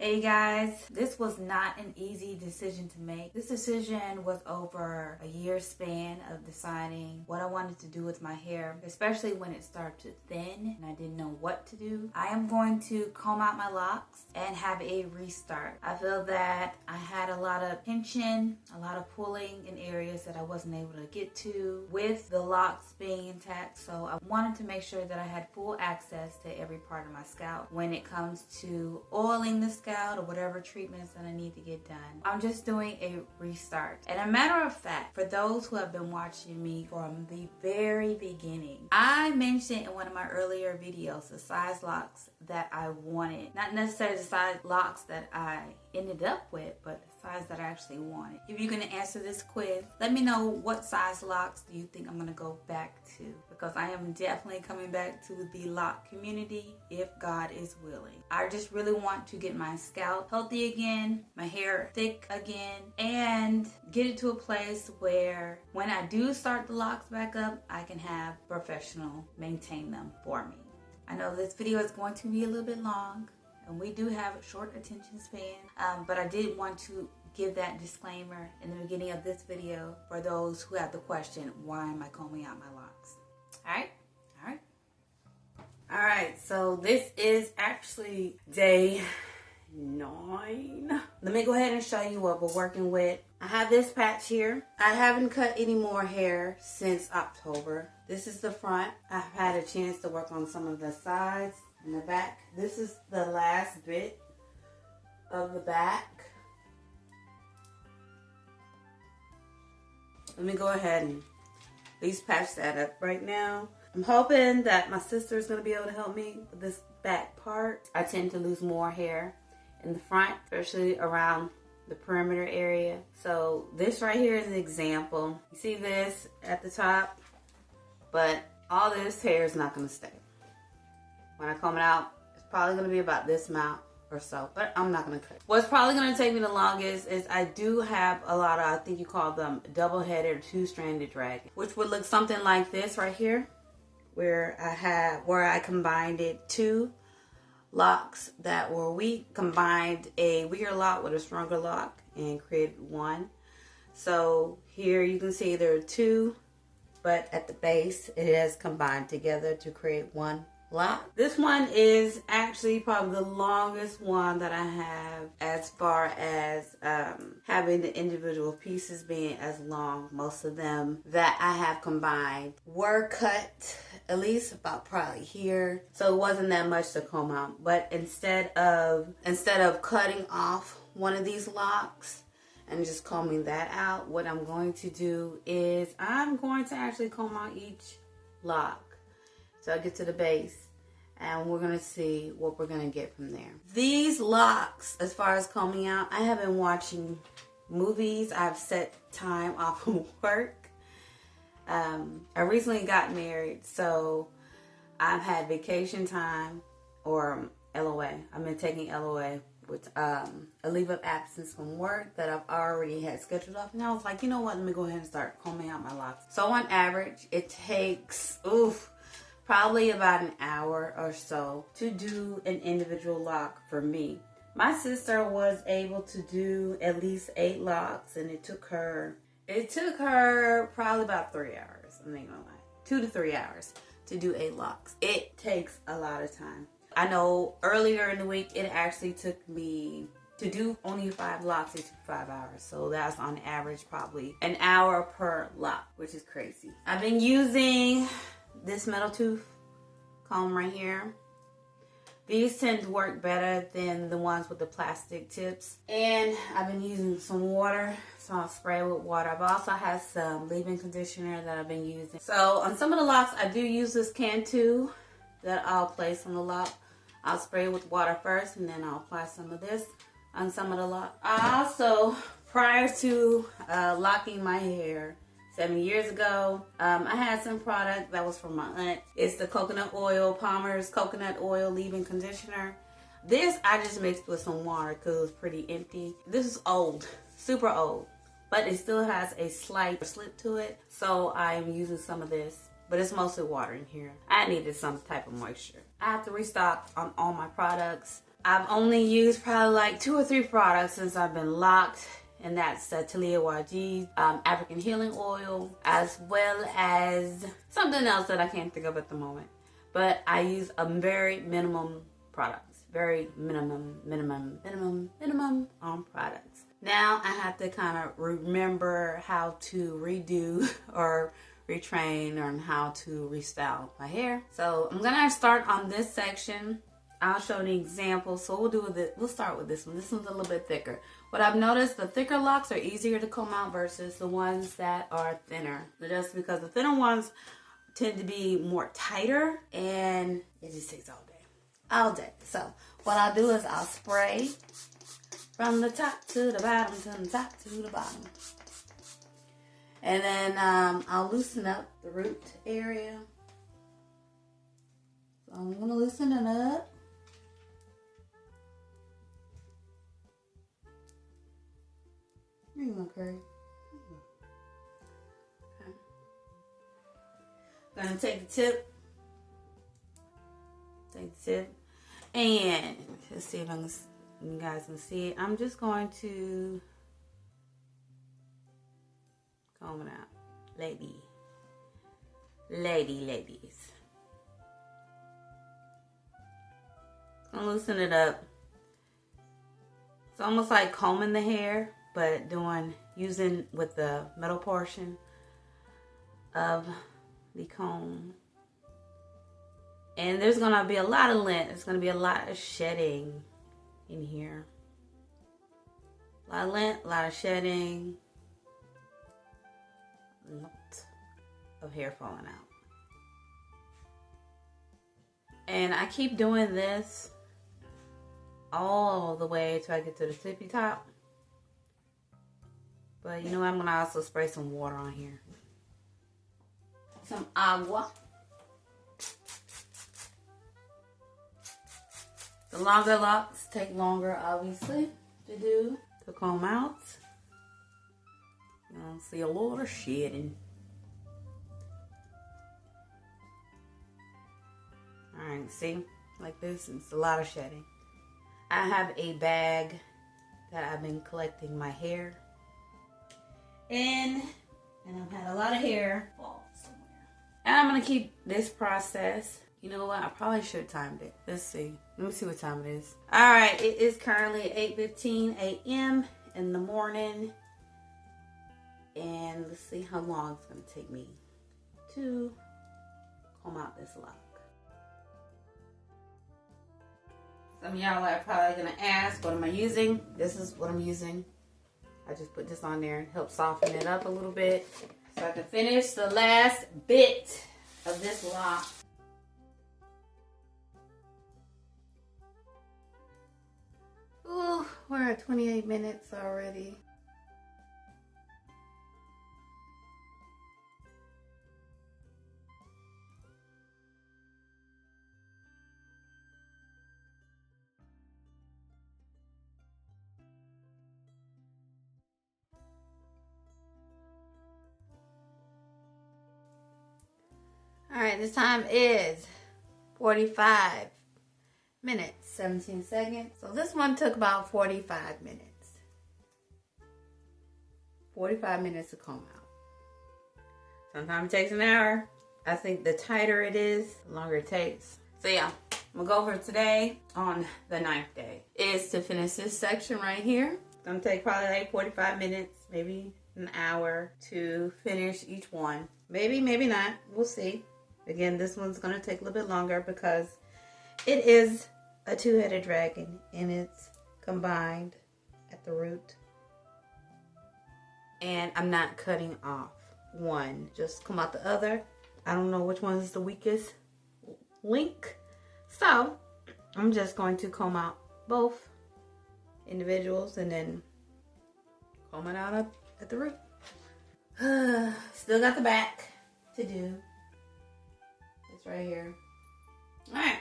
Hey guys, this was not an easy decision to make. This decision was over a year span of deciding what I wanted to do with my hair, especially when it started to thin and I didn't know what to do. I am going to comb out my locks and have a restart. I feel that I had a lot of tension, a lot of pulling in areas that I wasn't able to get to with the locks being intact. So I wanted to make sure that I had full access to every part of my scalp when it comes to oiling the scalp or whatever treatments that I need to get done. I'm just doing a restart. And a matter of fact, for those who have been watching me from the very beginning, I mentioned in one of my earlier videos the size locks that I wanted. Not necessarily the size locks that I ended up with, but the size that I actually wanted. If you're going to answer this quiz, let me know what size locks do you think I'm going to go back to, because I am definitely coming back to the lock community if God is willing. I just really want to get my scalp healthy again, my hair thick again, and get it to a place where when I do start the locks back up, I can have professional maintain them for me. I know this video is going to be a little bit long, and we do have a short attention span, but I did want to give that disclaimer in the beginning of this video for those who have the question, why am I combing out my locks? All right, so this is actually day 9. Let me go ahead and show you what we're working with. I have this patch here. I haven't cut any more hair since October. This is the front. I've had a chance to work on some of the sides and the back. This is the last bit of the back. Let me go ahead and at least patch that up right now. I'm hoping that my sister is going to be able to help me with this back part. I tend to lose more hair in the front, especially around the perimeter area. So this right here is an example. You see this at the top, but all this hair is not going to stay. When I comb it out, it's probably going to be about this amount or so, but I'm not going to cut. What's probably going to take me the longest is I do have a lot of, I think you call them double-headed or two-stranded dragon, which would look something like this right here, where I combined it two locks that were weak, combined a weaker lock with a stronger lock and created one. So here you can see there are two, but at the base it has combined together to create one lock. This one is actually probably the longest one that I have as far as having the individual pieces being as long. Most of them that I have combined were cut at least about probably here, so it wasn't that much to comb out. But instead of cutting off one of these locks and just combing that out, what I'm going to do is I'm going to actually comb out each lock. So I get to the base and we're going to see what we're going to get from there. These locks, as far as combing out, I have been watching movies. I've set time off from work. I recently got married, so I've had vacation time, or LOA. I've been taking LOA with a leave of absence from work that I've already had scheduled off. And I was like, you know what, let me go ahead and start combing out my locks. So on average, it takes, probably about an hour or so to do an individual lock for me. My sister was able to do at least 8 locks, and it took her probably about 3 hours. I'm not gonna lie, 2 to 3 hours to do 8 locks. It takes a lot of time. I know earlier in the week, it actually took me to do only 5 locks. It took 5 hours. So that's on average probably an hour per lock, which is crazy. I've been using this metal tooth comb right here. These tend to work better than the ones with the plastic tips. And I've been using some water, so I'll spray with water. I've also had some leave-in conditioner that I've been using. So on some of the locks, I do use this Cantu that I'll place on the lock. I'll spray with water first, and then I'll apply some of this on some of the locks. I also, prior to locking my hair 7 years ago, I had some product that was from my aunt. It's the coconut oil, Palmer's coconut oil leave-in conditioner. This I just mixed with some water because it was pretty empty. This is old, super old, but it still has a slight slip to it. So I'm using some of this, but it's mostly water in here. I needed some type of moisture. I have to restock on all my products. I've only used probably like 2 or 3 products since I've been locked, and that's the Talia YG African Healing Oil, as well as something else that I can't think of at the moment. But I use a very minimum products, very minimum on products. Now I have to kind of remember how to redo or retrain on how to restyle my hair. So I'm gonna start on this section. I'll show an example. So we'll start with this one. This one's a little bit thicker. What I've noticed, the thicker locks are easier to comb out versus the ones that are thinner. Just because the thinner ones tend to be more tighter, and it just takes all day. So what I'll do is I'll spray from the top to the bottom, to the top to the bottom. And then I'll loosen up the root area. So I'm going to loosen it up. Here you go, Curry. Okay. I'm going to take the tip. And let's see if you guys can see it. I'm just going to comb it out. Ladies. I'm gonna loosen it up. It's almost like combing the hair, but using with the metal portion of the comb. And there's gonna be a lot of lint. There's gonna be a lot of shedding in here. A lot of lint, a lot of shedding. A lot of hair falling out. And I keep doing this all the way till I get to the tippy top. But you know what? I'm gonna also spray some water on here. Some agua. The longer locks take longer, obviously, to comb out. You'll see a lot of shedding. Alright, see? Like this, it's a lot of shedding. I have a bag that I've been collecting my hair in, and I've had a lot of hair fall somewhere. And I'm going to keep this process. You know what? I probably should have timed it. Let's see. Let me see what time it is. Alright, it is currently 8:15 a.m. in the morning. And let's see how long it's going to take me to comb out this lock. Some of y'all are probably going to ask, what am I using? This is what I'm using. I just put this on there and help soften it up a little bit so I can finish the last bit of this lock. Ooh, we're at 28 minutes already. Alright, this time is 45 minutes, 17 seconds. So this one took about 45 minutes. 45 minutes to comb out. Sometimes it takes an hour. I think the tighter it is, the longer it takes. So yeah, I'm gonna go over today on the 9th day is to finish this section right here. It's gonna take probably like 45 minutes, maybe an hour to finish each one. Maybe, maybe not. We'll see. Again, this one's gonna take a little bit longer because it is a two-headed dragon and it's combined at the root. And I'm not cutting off one, just come out the other. I don't know which one is the weakest link. So I'm just going to comb out both individuals and then comb it out up at the root. Still got the back to do. It's right here. Alright.